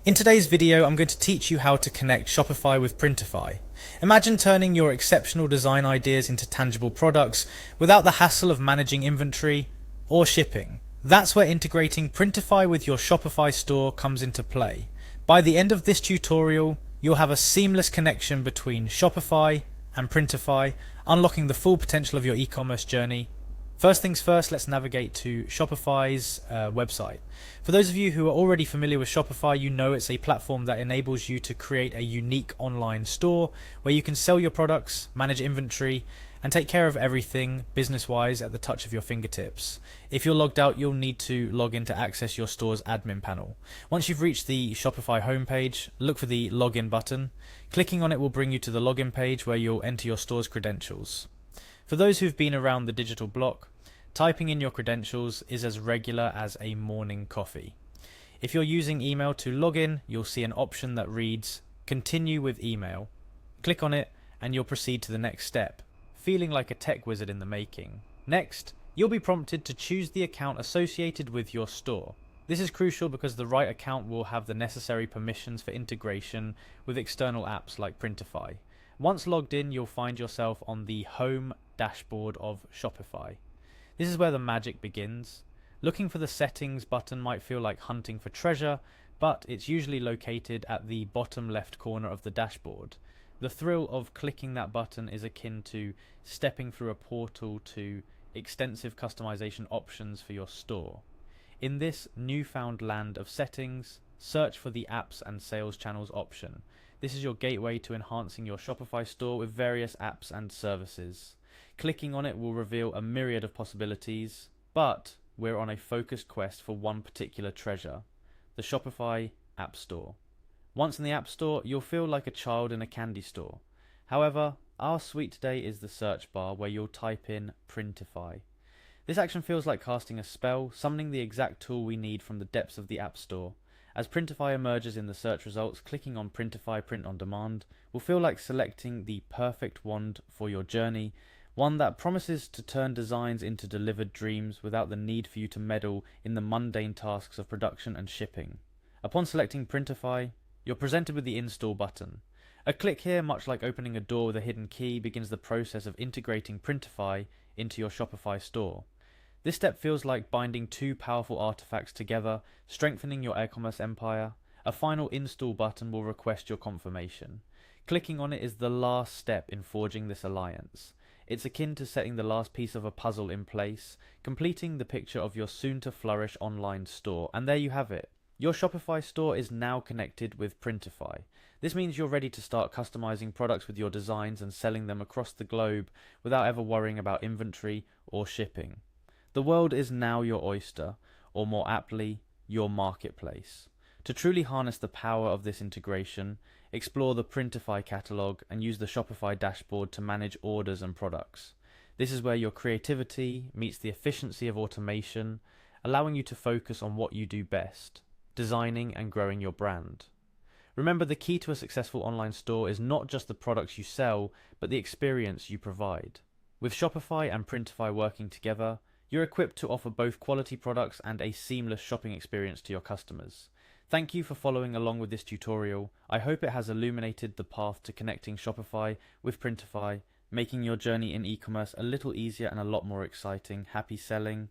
In today's video, I'm going to teach you how to connect Shopify with Printify. Imagine turning your exceptional design ideas into tangible products without the hassle of managing inventory or shipping. That's where integrating Printify with your Shopify store comes into play. By the end of this tutorial, you'll have a seamless connection between Shopify and Printify, unlocking the full potential of your e-commerce journey. First things first, let's navigate to Shopify's website. For those of you who are already familiar with Shopify, you know it's a platform that enables you to create a unique online store where you can sell your products, manage inventory, and take care of everything business-wise at the touch of your fingertips. If you're logged out, you'll need to log in to access your store's admin panel. Once you've reached the Shopify homepage, look for the login button. Clicking on it will bring you to the login page where you'll enter your store's credentials. For those who've been around the digital block, typing in your credentials is as regular as a morning coffee. If you're using email to log in, you'll see an option that reads Continue with email. Click on it and you'll proceed to the next step, feeling like a tech wizard in the making. Next, you'll be prompted to choose the account associated with your store. This is crucial because the right account will have the necessary permissions for integration with external apps like Printify. Once logged in, you'll find yourself on the home dashboard of Shopify. This is where the magic begins. Looking for the settings button might feel like hunting for treasure, but it's usually located at the bottom left corner of the dashboard. The thrill of clicking that button is akin to stepping through a portal to extensive customization options for your store. In this newfound land of settings, search for the apps and sales channels option. This is your gateway to enhancing your Shopify store with various apps and services. Clicking on it will reveal a myriad of possibilities, but we're on a focused quest for one particular treasure, the Shopify App Store. Once in the App Store, you'll feel like a child in a candy store. However, our sweet today is the search bar where you'll type in Printify. This action feels like casting a spell, summoning the exact tool we need from the depths of the App Store. As Printify emerges in the search results, clicking on Printify Print on Demand will feel like selecting the perfect wand for your journey, one that promises to turn designs into delivered dreams without the need for you to meddle in the mundane tasks of production and shipping. Upon selecting Printify, you're presented with the Install button. A click here, much like opening a door with a hidden key, begins the process of integrating Printify into your Shopify store. This step feels like binding two powerful artifacts together, strengthening your e-commerce empire. A final install button will request your confirmation. Clicking on it is the last step in forging this alliance. It's akin to setting the last piece of a puzzle in place, completing the picture of your soon-to-flourish online store. And there you have it. Your Shopify store is now connected with Printify. This means you're ready to start customizing products with your designs and selling them across the globe without ever worrying about inventory or shipping. The world is now your oyster, or more aptly, your marketplace. To truly harness the power of this integration, explore the Printify catalog and use the Shopify dashboard to manage orders and products. This is where your creativity meets the efficiency of automation, allowing you to focus on what you do best, designing and growing your brand. Remember, the key to a successful online store is not just the products you sell, but the experience you provide. With Shopify and Printify working together, you're equipped to offer both quality products and a seamless shopping experience to your customers. Thank you for following along with this tutorial. I hope it has illuminated the path to connecting Shopify with Printify, making your journey in e-commerce a little easier and a lot more exciting. Happy selling!